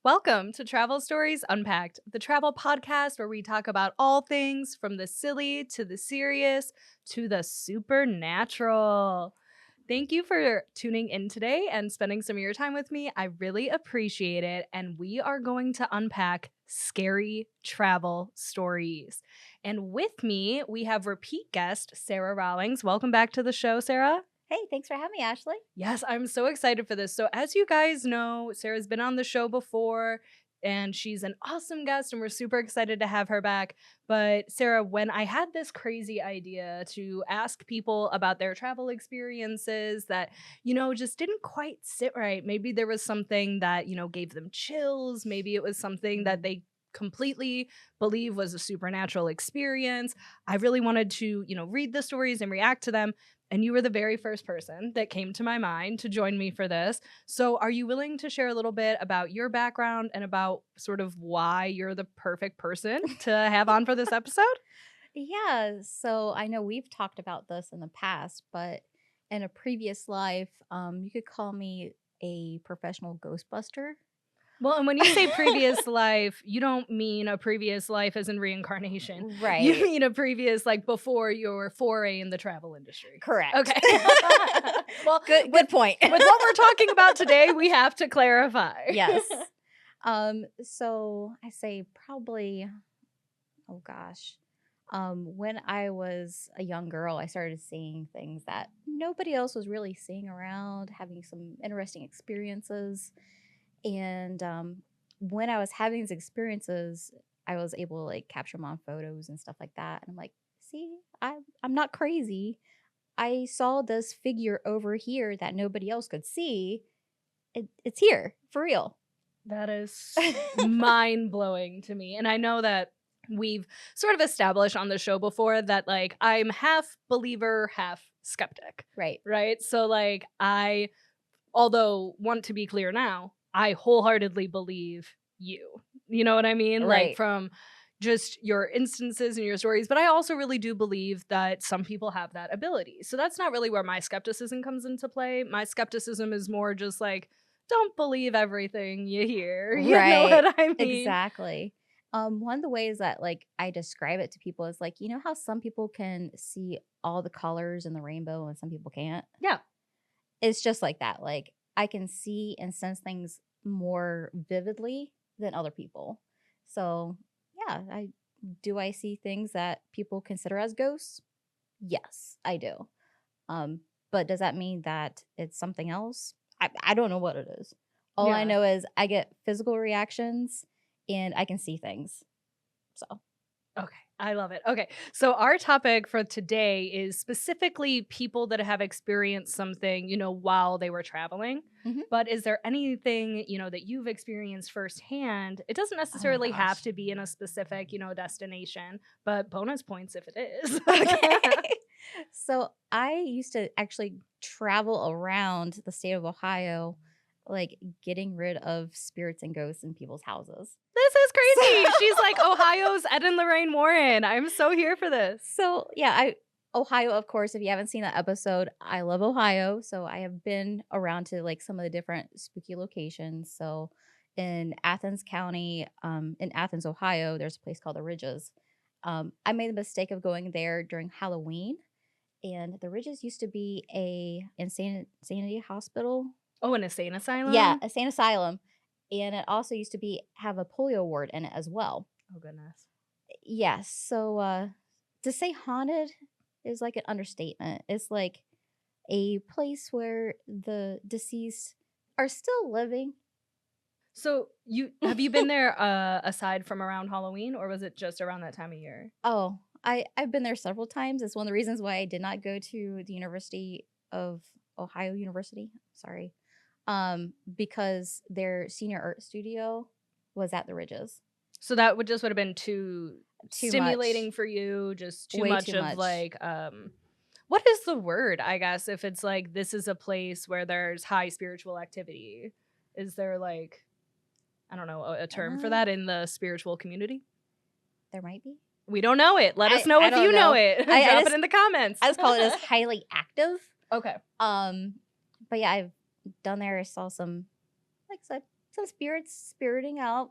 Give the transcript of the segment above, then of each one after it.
Welcome to Travel Stories Unpacked, the travel podcast where we talk about all things from the silly to the serious to the supernatural. Thank you for tuning in today and spending some of your time with me. I really appreciate it. And we are going to unpack scary travel stories. And with me, we have repeat guest Sara Rawlings. Welcome back to the show, Sara. Hey, thanks for having me, Ashley. Yes, I'm so excited for this. So, as you guys know, Sarah's been on the show before and she's an awesome guest, and we're super excited to have her back. But, Sarah, when I had this crazy idea to ask people about their travel experiences that, just didn't quite sit right, maybe there was something that, gave them chills, maybe it was something that they completely believe was a supernatural experience. I really wanted to, read the stories and react to them. And you were the very first person that came to my mind to join me for this. So, are you willing to share a little bit about your background and about sort of why you're the perfect person to have on for this episode? Yeah, so I know we've talked about this in the past, but in a previous life, you could call me a professional Ghostbuster. Well, and when you say previous life, you don't mean a previous life as in reincarnation. You Right. mean a previous, like before your foray in the travel industry. Correct. Okay. Well, Good point. with what we're talking about today, we have to clarify. Yes. So I say probably, oh gosh. When I was a young girl, I started seeing things that nobody else was really seeing around, having some interesting experiences. And when I was having these experiences, I was able to like capture them on photos and stuff like that. And I'm like, see, I'm not crazy. I saw this figure over here that nobody else could see. It's here for real. That is mind blowing to me. And I know that we've sort of established on the show before that, like, I'm half believer, half skeptic. Right. Right. So, like, although want to be clear now, I wholeheartedly believe you. You know what I mean? Like, Right. from just your instances and your stories. But I also really do believe that some people have that ability. So that's not really where my skepticism comes into play. My skepticism is more just like, don't believe everything you hear. You know Right. what I mean? Exactly. One of the ways that like I describe it to people is like, you know how some people can see all the colors in the rainbow and some people can't? Yeah. It's just like that. Like I can see and sense things more vividly than other people. So yeah, I see things that people consider as ghosts? Yes, I do. But does that mean that it's something else? I don't know what it is. All I Yeah. know is I get physical reactions and I can see things. So Okay, I love it. Okay, so our topic for today is specifically people that have experienced something, while they were traveling. Mhm. But is there anything, that you've experienced firsthand? It doesn't Oh necessarily have gosh. to be in a specific, destination, but bonus points if it is. Okay. So I used to actually travel around the state of Ohio, like getting rid of spirits and ghosts in people's houses. This is crazy. So, She's like Ohio's Ed and Lorraine Warren. I'm so here for this. so yeah, Ohio, of course, if you haven't seen that episode, I love Ohio. So I have been around to like some of the different spooky locations. So in Athens County, in Athens, Ohio, there's a place called the Ridges. I made the mistake of going there during Halloween, and the Ridges used to be a insanity hospital. Oh, an insane asylum? Yeah, a sane asylum, and it also used to be have a polio ward in it as well. Oh, goodness. Yes, so to say haunted is like an understatement. It's like a place where the deceased are still living. So have you been there aside from around Halloween, or was it just around that time of year? Oh, I've been there several times. It's one of the reasons why I did not go to the University of Ohio University. Sorry. Because their senior art studio was at the Ridges. So that would have been too Too stimulating much. for you, just too Way much too of much. like what is the word, I guess, if it's like this is a place where there's high spiritual activity? Is there like, I don't know, a term for Uh, that in the spiritual community? there might be. We don't know it. Let us know I if you don't know know. it. I Drop just it in the comments. I just call it as highly active. Okay. But yeah, I've done there. I saw some, like I said, some spirits spiriting out,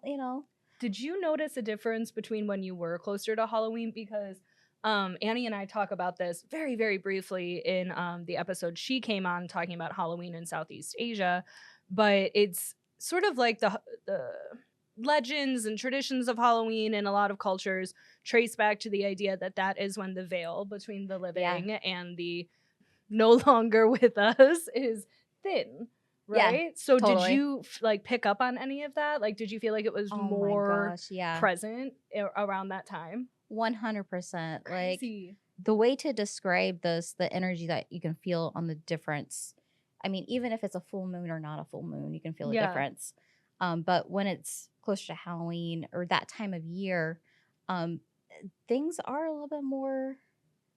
Did you notice a difference between when you were closer to Halloween? Because Annie and I talk about this very, very briefly in the episode she came on talking about Halloween in Southeast Asia. But it's sort of like the legends and traditions of Halloween in a lot of cultures trace back to the idea that that is when the veil between the Yeah, living and the no longer with us is thin, yeah, right? So did totally. you like pick up on any of that? Like did you feel like it was Oh my more gosh, yeah. present around that time? 100%. Like, Crazy. the way to describe this, the energy that you can feel on the difference. I mean, even if it's a full moon or not a full moon, you can feel a Yeah. difference. But when it's closer to Halloween or that time of year, um, things are a little bit more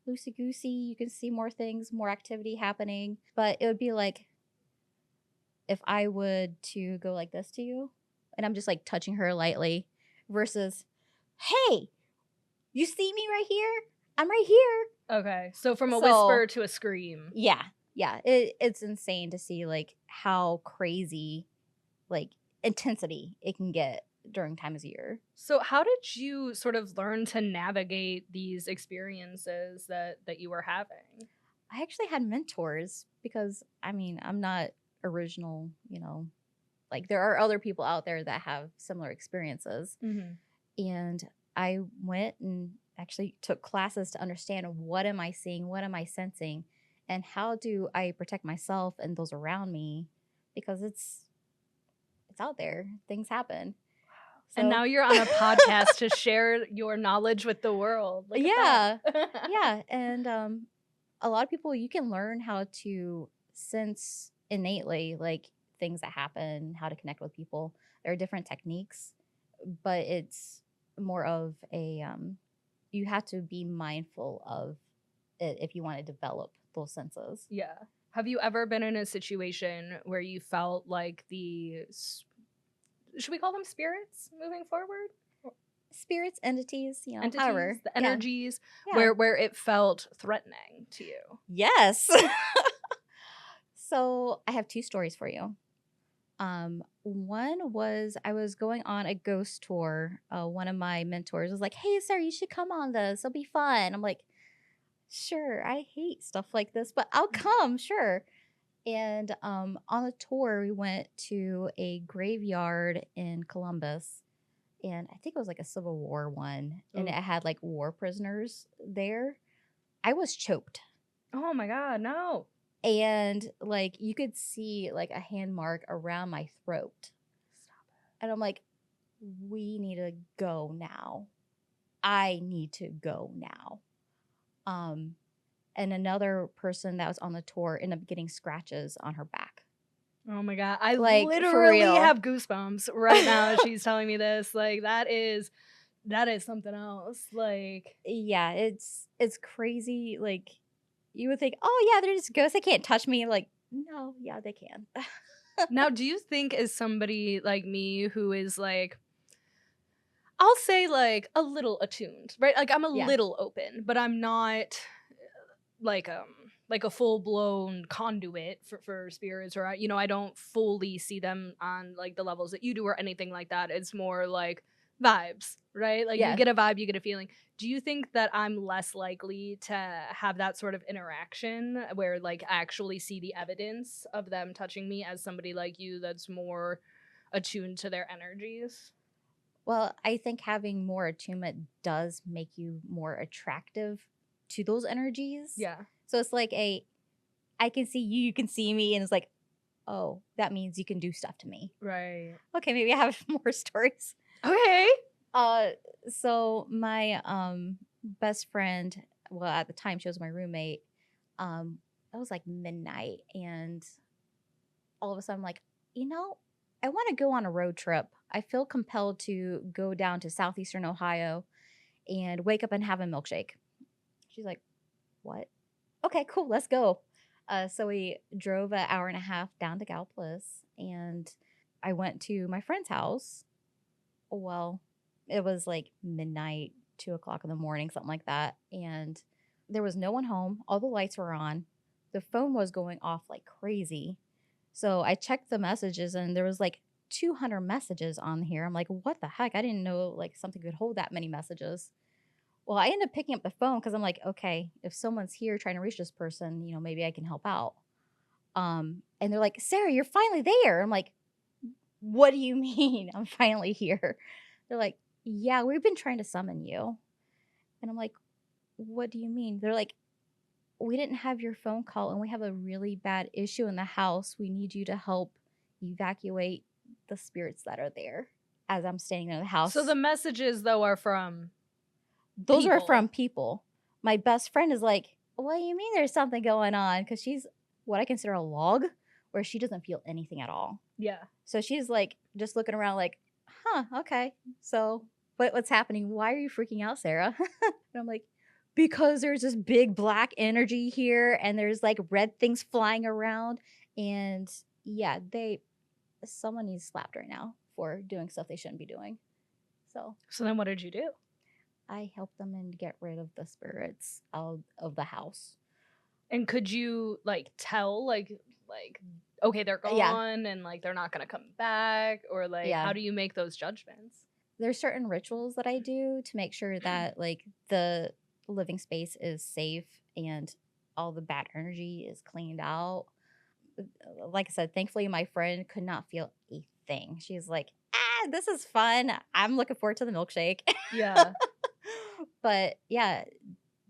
loosey goosey. You can see more things, more activity happening. But it would be like if I would to go like this to you, and I'm just like touching her lightly, versus, hey, you see me right here? I'm right here. Okay. So from a So whisper to a scream. yeah, yeah, it's insane to see like how crazy, like, intensity it can get during times of year. So how did you sort of learn to navigate these experiences that you were having? I actually had mentors because I mean I'm not original, like there are other people out there that have similar experiences, Mm-hmm. and I went and actually took classes to understand what am I seeing, what am I sensing, and how do I protect myself and those around me, because it's out there. Things happen. And So now you're on a podcast to share your knowledge with the world. Look at yeah. that. Yeah, and a lot of people, you can learn how to sense innately like things that happen, how to connect with people. There are different techniques, but it's more of a you have to be mindful of it if you want to develop those senses. Yeah. Have you ever been in a situation where you felt like should we call them spirits moving forward? Spirits, entities, Entities, however. the Yeah. energies, Yeah. where it felt threatening to you? Yes. So I have two stories for you. One was I was going on a ghost tour. One of my mentors was like, "Hey, sir, you should come on this. It'll be fun." I'm like, "Sure, I hate stuff like this, but I'll come, sure." And on the tour, we went to a graveyard in Columbus, and I think it was like a Civil War one, and it Ooh. had like war prisoners there. I was choked, Oh my God, no. and like you could see like a hand mark around my throat, and I'm like, we need to go now. I need to go now. Um, and another person that was on the tour ended up getting scratches on her back. Oh my God. I Like, for literally real. have goosebumps right now as she's telling me this. Like that is something else. Like Yeah, it's crazy. Like, you would think, oh yeah, they're just ghosts. They can't touch me. Like, no, yeah, they can. now do you think as somebody like me who is like I'll say like a little attuned, right? Like I'm a Yeah. little open, but I'm not like a full blown conduit for spirits or I don't fully see them on like the levels that you do or anything like that. It's more like vibes, right? Like you Yeah. get a vibe, you get a feeling. Do you think that I'm less likely to have that sort of interaction where like actually see the evidence of them touching me as somebody like you that's more attuned to their energies? Well, I think having more attunement does make you more attractive to those energies. Yeah. So it's like I can see you, you can see me, and it's like, oh, that means you can do stuff to me. Right. Okay, maybe I have more stories. Okay. Uh, so my best friend, well, at the time she was my roommate. It was like midnight, and all of a sudden, I'm like, I want to go on a road trip. I feel compelled to go down to southeastern Ohio and wake up and have a milkshake. She's like, what? Okay, cool, let's go. So we drove an hour and a half down to Gallipolis, and I went to my friend's house. Well, it was like midnight, 2 o'clock in the morning, something like that. And there was no one home. All the lights were on. The phone was going off like crazy. So I checked the messages, and there was like 200 messages on here. I'm like, what the heck? I didn't know like something could hold that many messages. Well, I ended up picking up the phone because I'm like, okay, if someone's here trying to reach this person, maybe I can help out. And they're like, Sarah, you're finally there. I'm like, what do you mean I'm finally here? They're like, yeah, we've been trying to summon you. And I'm like, what do you mean? They're like, we didn't have your phone call and we have a really bad issue in the house. We need you to help evacuate the spirits that are there. As I'm standing in the house. So the messages, though, are from those people. are from people. My best friend is like, what do you mean there's something going on? Because she's what I consider a log, where she doesn't feel anything at all. Yeah. So she's like just looking around like, huh, okay. So what's happening? Why are you freaking out, Sarah? And I'm like, because there's this big black energy here and there's like red things flying around. And yeah, someone needs slapped right now for doing stuff they shouldn't be doing. So then what did you do? I helped them and get rid of the spirits out of the house. And could you like tell like okay, they're gone and like they're not gonna come back, or like how do you make those judgments? There's certain rituals that I do to make sure that like the living space is safe and all the bad energy is cleaned out. Like I said, thankfully my friend could not feel a thing. She's like, this is fun. I'm looking forward to the milkshake. Yeah. But yeah,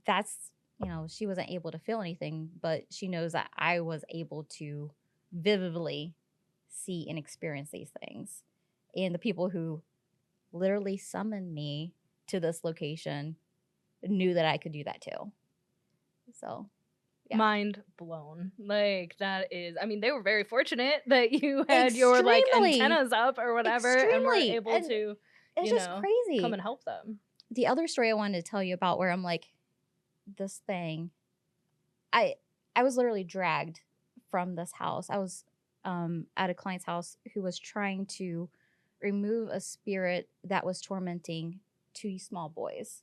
that's, she wasn't able to feel anything, but she knows that I was able to vividly see and experience these things. And the people who literally summoned me to this location knew that I could do that too. So, yeah. Mind blown. Like that is, I mean, they were very fortunate that you had your like antennas up or whatever and were able to, it's just crazy. Come and help them. The other story I wanted to tell you about where I'm like, this thing, I was literally dragged from this house. I was at a client's house who was trying to remove a spirit that was tormenting 2 small boys.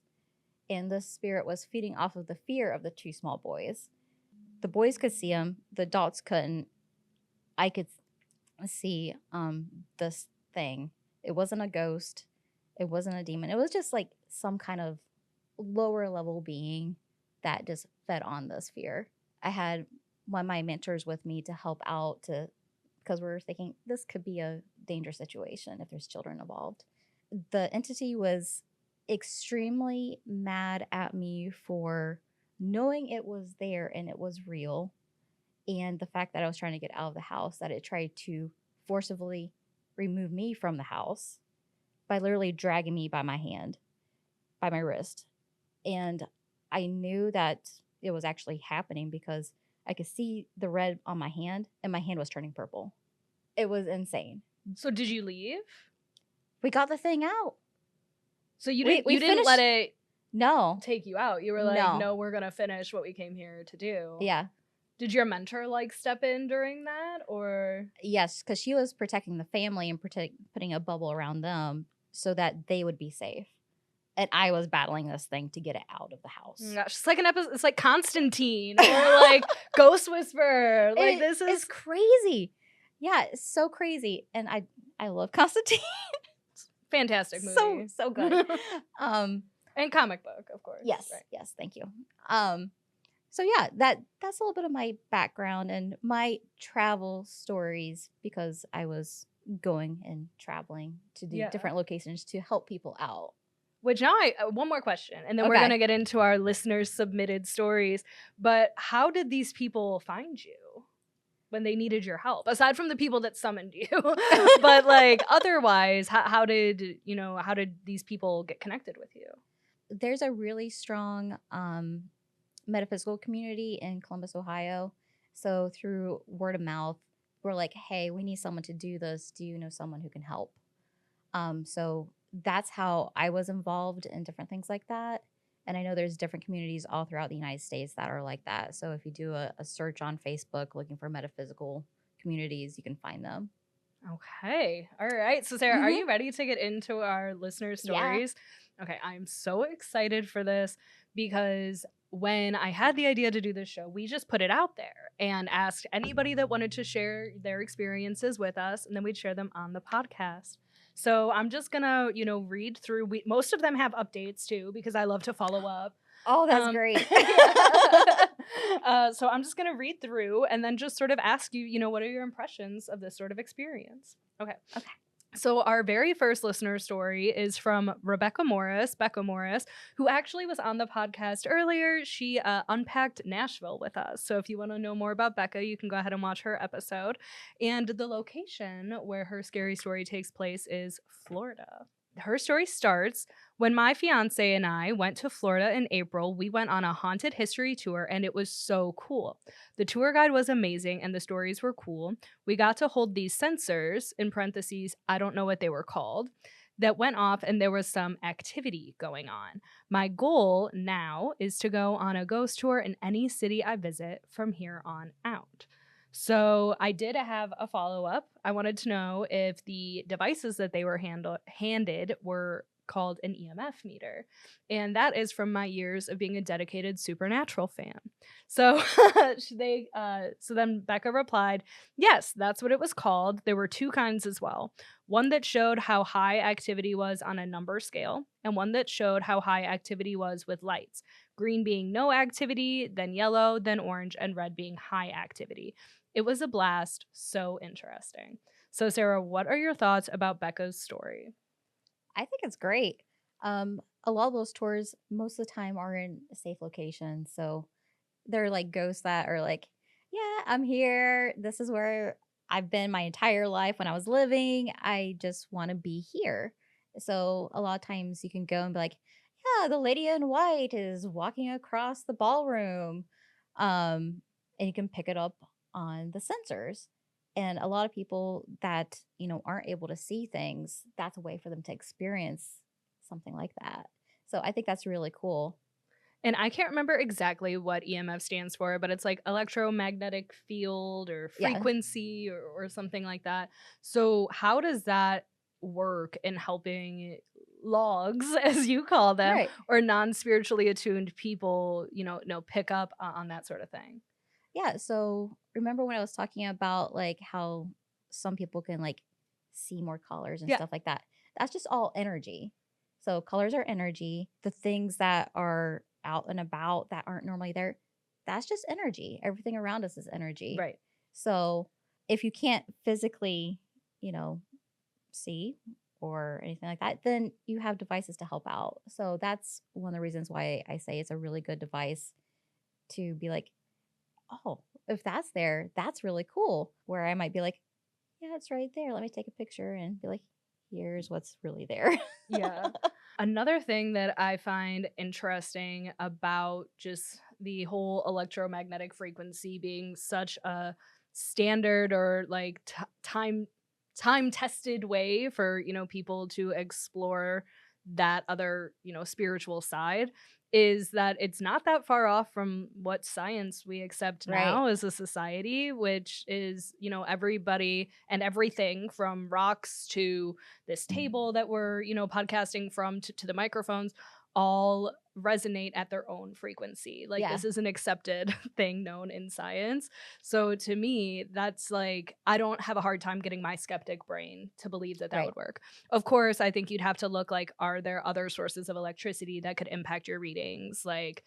And this spirit was feeding off of the fear of the 2 small boys. The boys could see him. The adults couldn't. I could see this thing. It wasn't a ghost. It wasn't a demon. It was just like some kind of lower level being that just fed on this fear. I had one of my mentors with me to help out because we were thinking this could be a dangerous situation if there's children involved. The entity was extremely mad at me for knowing it was there and it was real, and the fact that I was trying to get out of the house, that it tried to forcibly remove me from the house by literally dragging me by my hand, by my wrist. And I knew that it was actually happening because I could see the red on my hand and my hand was turning purple. It was insane. So did you leave? We got the thing out. So you didn't let it take you out. You were like, no, we're going to finish what we came here to do. Yeah. Did your mentor like step in during that, or? Yes, because she was protecting the family and putting a bubble around them so that they would be safe. And I was battling this thing to get it out of the house. Oh my gosh, it's like an episode. It's like Constantine or like Ghost Whisperer. Like this is crazy. Yeah, it's so crazy, and I love Constantine. Fantastic movie. So good. And comic book, of course. Yes, right. Yes, thank you. So yeah, that's a little bit of my background and my travel stories, because I was going and traveling to do different locations to help people out. Which now one more question, and then we're going to get into our listeners submitted stories. But how did these people find you when they needed your help? Aside from the people that summoned you, but like otherwise, how did these people get connected with you? There's a really strong metaphysical community in Columbus, Ohio. So through word of mouth, we're like, hey, we need someone to do this. Do you know someone who can help? So that's how I was involved in different things like that. And I know there's different communities all throughout the United States that are like that. So if you do a search on Facebook looking for metaphysical communities, you can find them. Okay. All right. So Sarah, are you ready to get into our listener stories? Yeah. Okay. I'm so excited for this because when I had the idea to do this show, we just put it out there and asked anybody that wanted to share their experiences with us, and then we'd share them on the podcast. So I'm just gonna, read through. Most of them have updates too, because I love to follow up. Oh, that's great. So I'm just gonna read through and then just sort of ask you, what are your impressions of this sort of experience? Okay. Okay. So our very first listener story is from Becca Morris, who actually was on the podcast earlier. She unpacked Nashville with us. So if you want to know more about Becca, you can go ahead and watch her episode. And the location where her scary story takes place is Florida. Her story starts when my fiance and I went to Florida in April. We went on a haunted history tour, and it was so cool. The tour guide was amazing, and the stories were cool. We got to hold these sensors, in parentheses, I don't know what they were called, that went off, and there was some activity going on. My goal now is to go on a ghost tour in any city I visit from here on out. So I did have a follow-up. I wanted to know if the devices that they were handed were called an EMF meter. And that is from my years of being a dedicated Supernatural fan. So so then Becca replied, yes, that's what it was called. There were two kinds as well. One that showed how high activity was on a number scale, and one that showed how high activity was with lights. Green being no activity, then yellow, then orange, and red being high activity. It was a blast. So interesting. So, Sarah, what are your thoughts about Becca's story? I think it's great. A lot of those tours most of the time are in a safe location. So they're like ghosts that are like, yeah, I'm here. This is where I've been my entire life when I was living. I just want to be here. So a lot of times you can go and be like, yeah, the lady in white is walking across the ballroom. And you can pick it up on the sensors. And a lot of people that, aren't able to see things, that's a way for them to experience something like that. So I think that's really cool. And I can't remember exactly what EMF stands for, but it's like electromagnetic field or Yeah. frequency or something like that. So how does that work in helping logs, as you call them, Right. or non-spiritually attuned people, pick up on that sort of thing? Yeah. So remember when I was talking about like how some people can like see more colors and Yeah. stuff like that? That's just all energy. So colors are energy. The things that are out and about that aren't normally there, that's just energy. Everything around us is energy. Right. So if you can't physically, see or anything like that, then you have devices to help out. So that's one of the reasons why I say it's a really good device to be like, oh, if that's there, that's really cool. Where I might be like, yeah, it's right there. Let me take a picture and be like, here's what's really there. Yeah. Another thing that I find interesting about just the whole electromagnetic frequency being such a standard or like time tested way for, people to explore that other, spiritual side is that it's not that far off from what science we accept Right. now as a society, which is, everybody and everything from rocks to this table that we're, podcasting from to the microphones all resonate at their own frequency. Like, Yeah. this is an accepted thing known in science. So to me, that's like, I don't have a hard time getting my skeptic brain to believe that Right. would work. Of course, I think you'd have to look like, are there other sources of electricity that could impact your readings? Like,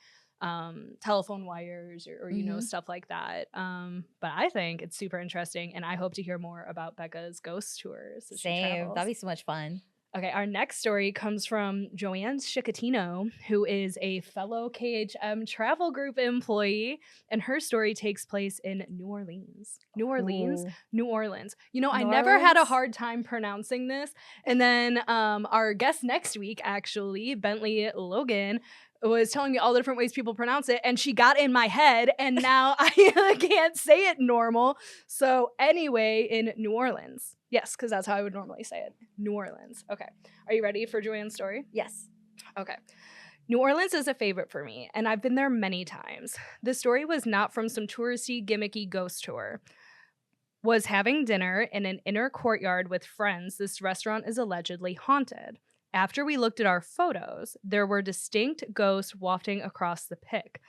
telephone wires or stuff like that. But I think it's super interesting, and I hope to hear more about Becca's ghost tours as she Same. travels. That'd be so much fun. Okay, our next story comes from Joanne Shikatino, who is a fellow KHM travel group employee, and her story takes place in New Orleans. New Orleans? Ooh. New Orleans. I New never had a Orleans? hard time pronouncing this. And then our guest next week, actually, Bentley Logan, was telling me all the different ways people pronounce it, and she got in my head, and now I can't say it normal. So anyway, in New Orleans. Yes, because that's how I would normally say it. New Orleans. Okay. Are you ready for Joanne's story? Yes. Okay. New Orleans is a favorite for me, and I've been there many times. The story was not from some touristy, gimmicky ghost tour. Was having dinner in an inner courtyard with friends. This restaurant is allegedly haunted. After we looked at our photos, there were distinct ghosts wafting across the pic.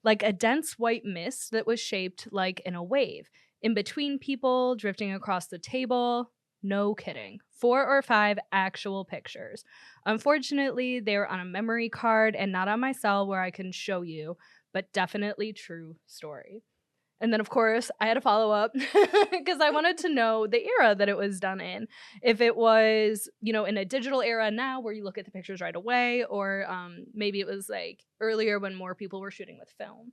like a dense white mist that was shaped like in a wave, in between people, drifting across the table. No kidding. 4 or 5 actual pictures. Unfortunately, they were on a memory card and not on my cell where I can show you, but definitely true story. And then, of course, I had to follow up because I wanted to know the era that it was done in. If it was, in a digital era now where you look at the pictures right away, or maybe it was like earlier when more people were shooting with film.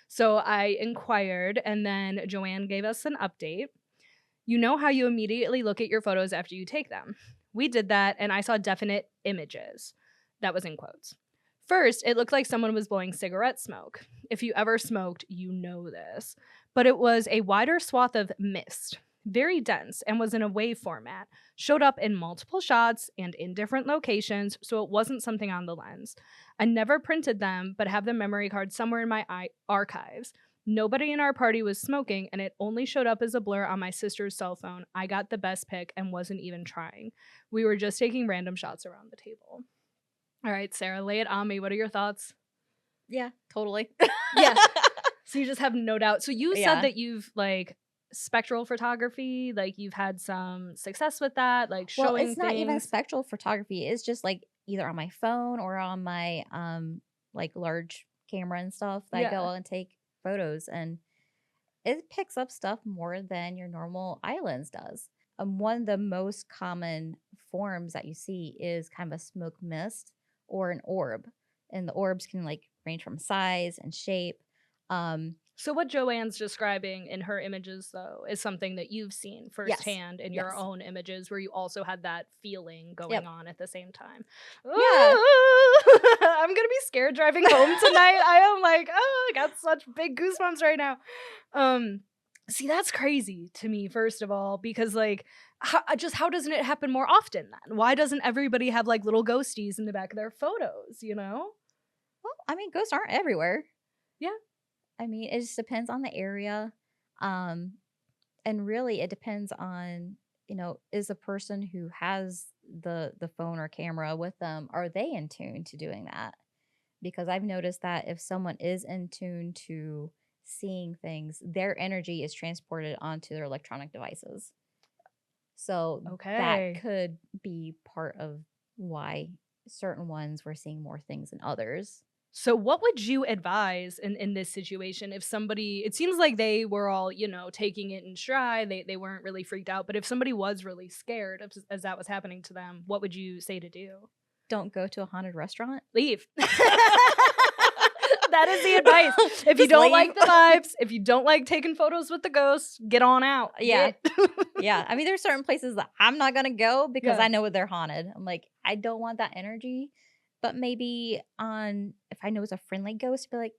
So I inquired, and then Joanne gave us an update. You know how you immediately look at your photos after you take them? We did that, and I saw definite images. That was in quotes. First, it looked like someone was blowing cigarette smoke. If you ever smoked, you know this. But it was a wider swath of mist, very dense, and was in a wave format. Showed up in multiple shots and in different locations, so it wasn't something on the lens. I never printed them, but have the memory card somewhere in my archives. Nobody in our party was smoking, and it only showed up as a blur on my sister's cell phone. I got the best pic and wasn't even trying. We were just taking random shots around the table. All right, Sarah, lay it on me. What are your thoughts? Yeah, totally. Yeah. So you just have no doubt. So you Yeah. said that you've spectral photography, like you've had some success with that, like Well, showing it's not even things. spectral photography. It's just like either on my phone or on my like large camera and stuff that I go Yeah. out and take photos, and it picks up stuff more than your normal eye lens does. One of the most common forms that you see is kind of a smoke mist or an orb, and the orbs can like range from size and shape. So what Joanne's describing in her images, though, is something that you've seen Yes. firsthand in your Yes. own images, where you also had that feeling going Yep. on at the same time. Yeah. I'm gonna be scared driving home tonight. I am like, I got such big goosebumps right now. See, that's crazy to me, first of all, because how doesn't it happen more often then? Why doesn't everybody have like little ghosties in the back of their photos, Well, I mean, ghosts aren't everywhere. Yeah. I mean, it just depends on the area. Um, and really it depends on, is the person who has the phone or camera with them, are they in tune to doing that? Because I've noticed that if someone is in tune to seeing things, their energy is transported onto their electronic devices. So that Okay. could be part of why certain ones were seeing more things than others. So what would you advise in this situation if somebody, it seems like they were all, taking it in stride, they weren't really freaked out, but if somebody was really scared as that was happening to them, what would you say to do? Don't go to a haunted restaurant. Leave. That is the advice. If you Just don't leave. like the vibes, if you don't like taking photos with the ghosts, get on out. Yeah. Get- Yeah. I mean, there's certain places that I'm not going to go because Yeah. I know they're haunted. I'm like, I don't want that energy. But maybe if I know it's a friendly ghost, be like,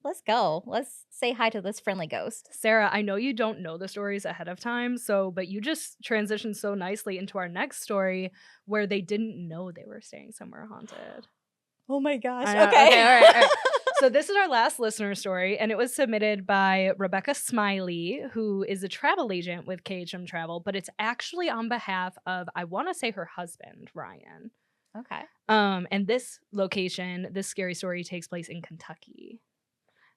let's go. Let's say hi to this friendly ghost. Sarah, I know you don't know the stories ahead of time, but you just transitioned so nicely into our next story where they didn't know they were staying somewhere haunted. Oh my gosh. I know. Okay, all right. So this is our last listener story, and it was submitted by Rebecca Smiley, who is a travel agent with KHM Travel, but it's actually on behalf of, I want to say, her husband, Ryan. Okay. And this scary story takes place in Kentucky.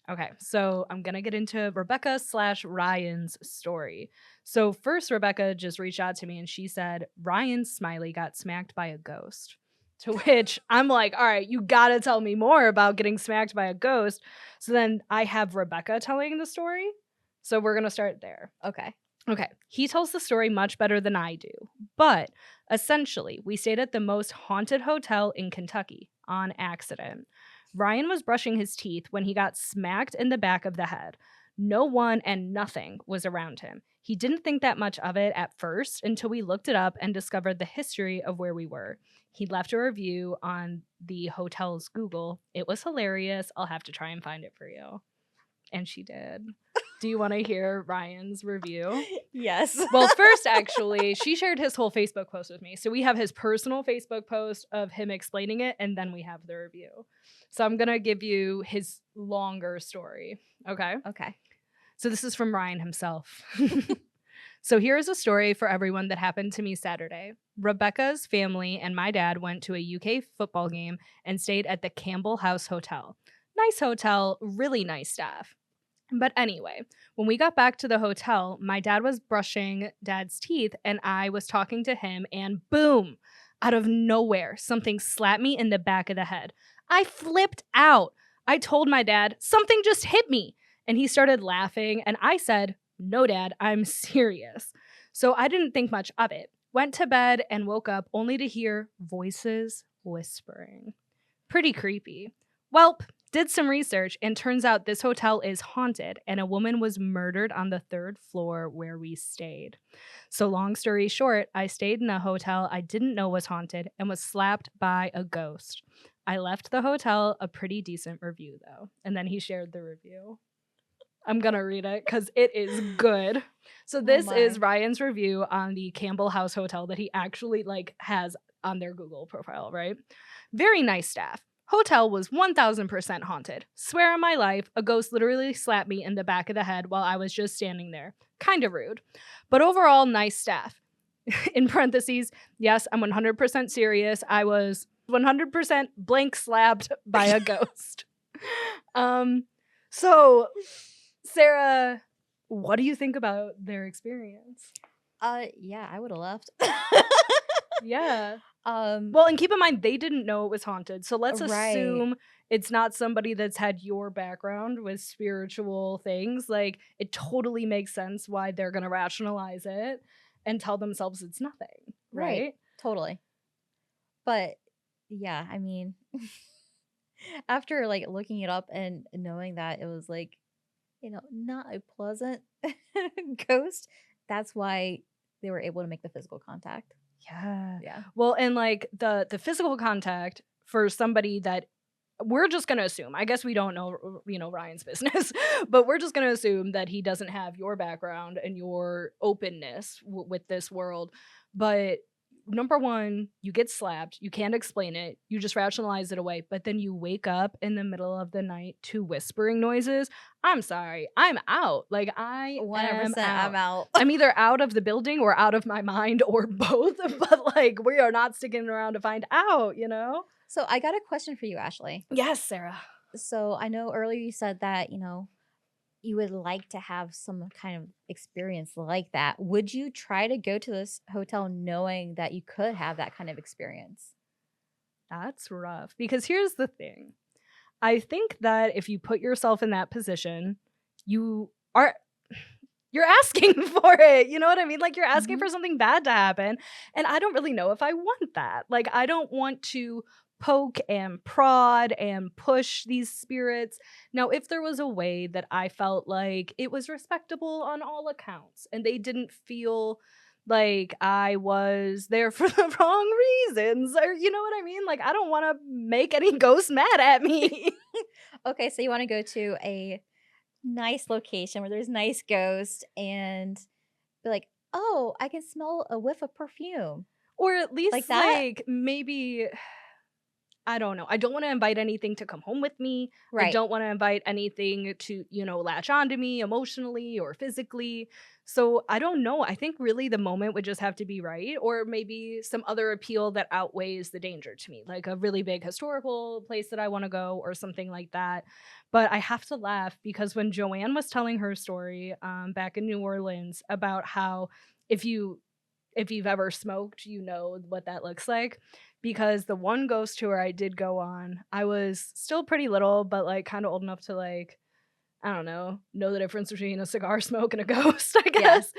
Okay, so I'm going to get into Rebecca/Ryan's story. So first, Rebecca just reached out to me and she said, Ryan Smiley got smacked by a ghost. To which I'm like, all right, you got to tell me more about getting smacked by a ghost. So then I have Rebecca telling the story. So we're going to start there. Okay. Okay, he tells the story much better than I do. But essentially, we stayed at the most haunted hotel in Kentucky on accident. Ryan was brushing his teeth when he got smacked in the back of the head. No one and nothing was around him. He didn't think that much of it at first until we looked it up and discovered the history of where we were. He left a review on the hotel's Google. It was hilarious. I'll have to try and find it for you. And she did. Do you want to hear Ryan's review? Yes. Well, first, actually, she shared his whole Facebook post with me. So we have his personal Facebook post of him explaining it, and then we have the review. So I'm going to give you his longer story. Okay? Okay. So this is from Ryan himself. So here is a story for everyone that happened to me Saturday. Rebecca's family and my dad went to a UK football game and stayed at the Campbell House Hotel. Nice hotel, really nice staff. But anyway, when we got back to the hotel, my dad was brushing dad's teeth and I was talking to him, and boom, out of nowhere, something slapped me in the back of the head. I flipped out. I told my dad, something just hit me. And he started laughing. And I said, no, dad, I'm serious. So I didn't think much of it. Went to bed and woke up only to hear voices whispering. Pretty creepy. Welp, did some research and turns out this hotel is haunted and a woman was murdered on the 3rd floor where we stayed. So long story short, I stayed in a hotel I didn't know was haunted and was slapped by a ghost. I left the hotel a pretty decent review though. And then he shared the review. I'm gonna read it because it is good. So this is Ryan's review on the Campbell House Hotel that he actually like has on their Google profile, right? Very nice staff. Hotel was 1000% haunted. Swear on my life, a ghost literally slapped me in the back of the head while I was just standing there. Kind of rude. But overall, nice staff. In parentheses, yes, I'm 100% serious. I was 100% blank slapped by a ghost. So, Sarah, what do you think about their experience? Yeah, I would have left. Yeah. Well, and keep in mind, they didn't know it was haunted. So let's assume it's not somebody that's had your background with spiritual things. Like, it totally makes sense why they're going to rationalize it and tell themselves it's nothing. Right? Totally. But yeah, I mean, after like looking it up and knowing that it was like, not a pleasant ghost, that's why they were able to make the physical contact. Yeah. Well, and like the physical contact for somebody that we're just going to assume, I guess we don't know, Ryan's business, but we're just going to assume that he doesn't have your background and your openness with this world. But number one, you get slapped. You can't explain it. You just rationalize it away. But then you wake up in the middle of the night to whispering noises. I'm sorry. I'm out. Like, I 100% I'm out. I'm either out of the building or out of my mind or both. But like, we are not sticking around to find out, So I got a question for you, Ashley. Yes, Sarah. So I know earlier you said that, you would like to have some kind of experience like that. Would you try to go to this hotel knowing that you could have that kind of experience? That's rough. Because here's the thing. I think that if you put yourself in that position, you're asking for it. You know what I mean? Like, you're asking for something bad to happen. And I don't really know if I want that. Like, I don't want to poke and prod and push these spirits. Now, if there was a way that I felt like it was respectable on all accounts and they didn't feel like I was there for the wrong reasons, or you know what I mean? Like, I don't want to make any ghosts mad at me. Okay, so you want to go to a nice location where there's nice ghosts and be like, oh, I can smell a whiff of perfume. Or at least like that? Like maybe, I don't know. I don't want to invite anything to come home with me. I don't want to invite anything to, latch onto me emotionally or physically. So I don't know. I think really the moment would just have to be right, or maybe some other appeal that outweighs the danger to me, like a really big historical place that I want to go or something like that. But I have to laugh because when Joanne was telling her story back in New Orleans about how if you've ever smoked, you know what that looks like. Because the one ghost tour I did go on, I was still pretty little, but like kind of old enough to like, I don't know the difference between a cigar smoke and a ghost, I guess.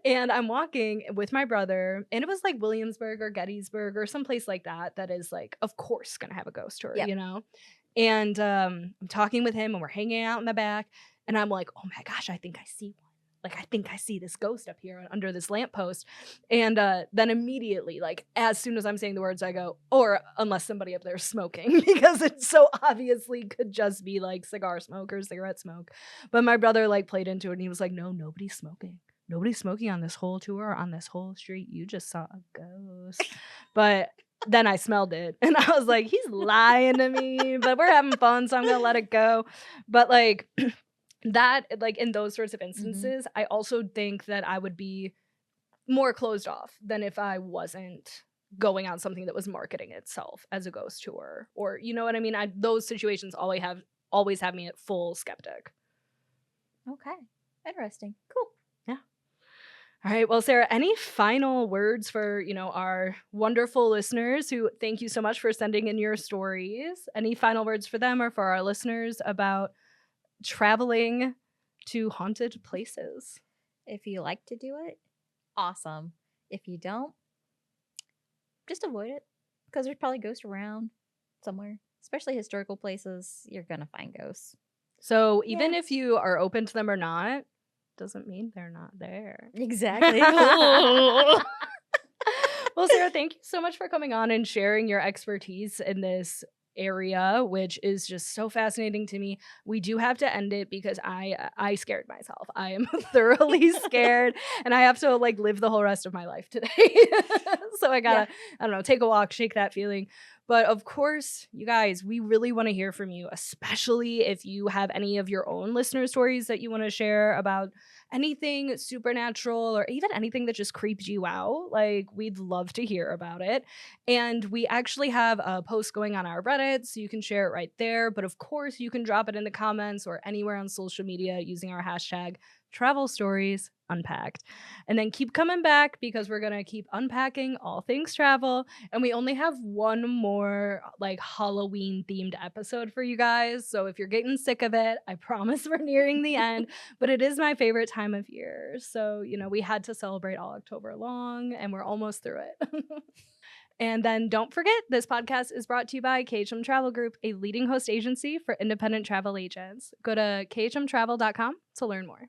And I'm walking with my brother, and it was like Williamsburg or Gettysburg or someplace like that is like, of course, gonna have a ghost tour, And I'm talking with him, and we're hanging out in the back, and I'm like, oh my gosh, I think I see one. Like, I think I see this ghost up here under this lamppost. And then immediately, like, as soon as I'm saying the words, I go, or unless somebody up there is smoking, because it so obviously could just be like cigar smoke or cigarette smoke. But my brother like played into it and he was like, no, nobody's smoking. Nobody's smoking on this whole tour, on this whole street. You just saw a ghost. But then I smelled it and I was like, he's lying to me, but we're having fun, so I'm going to let it go. But like, that, like, in those sorts of instances, I also think that I would be more closed off than if I wasn't going on something that was marketing itself as a ghost tour, or you know what I mean? Those situations always have me at full skeptic. Okay. Interesting. Cool. Yeah. All right. Well, Sarah, any final words for, our wonderful listeners who thank you so much for sending in your stories? Any final words for them or for our listeners about traveling to haunted places? If you like to do it, awesome. If you don't, just avoid it because there's probably ghosts around somewhere, especially historical places. You're going to find ghosts. So even Yeah. if you are open to them or not, doesn't mean they're not there. Exactly. Well, Sarah, thank you so much for coming on and sharing your expertise in this area, which is just so fascinating to me. We do have to end it because I scared myself. I am thoroughly scared and I have to like live the whole rest of my life today. So I gotta, I don't know, take a walk, shake that feeling. But of course, you guys, we really want to hear from you, especially if you have any of your own listener stories that you want to share about anything supernatural or even anything that just creeps you out. Like, we'd love to hear about it. And we actually have a post going on our Reddit, so you can share it right there. But of course, you can drop it in the comments or anywhere on social media using our hashtag travel stories unpacked. And then keep coming back because we're going to keep unpacking all things travel. And we only have one more like Halloween themed episode for you guys. So if you're getting sick of it, I promise we're nearing the end, but it is my favorite time of year. So, we had to celebrate all October long and we're almost through it. And then don't forget, this podcast is brought to you by KHM Travel Group, a leading host agency for independent travel agents. Go to khmtravel.com to learn more.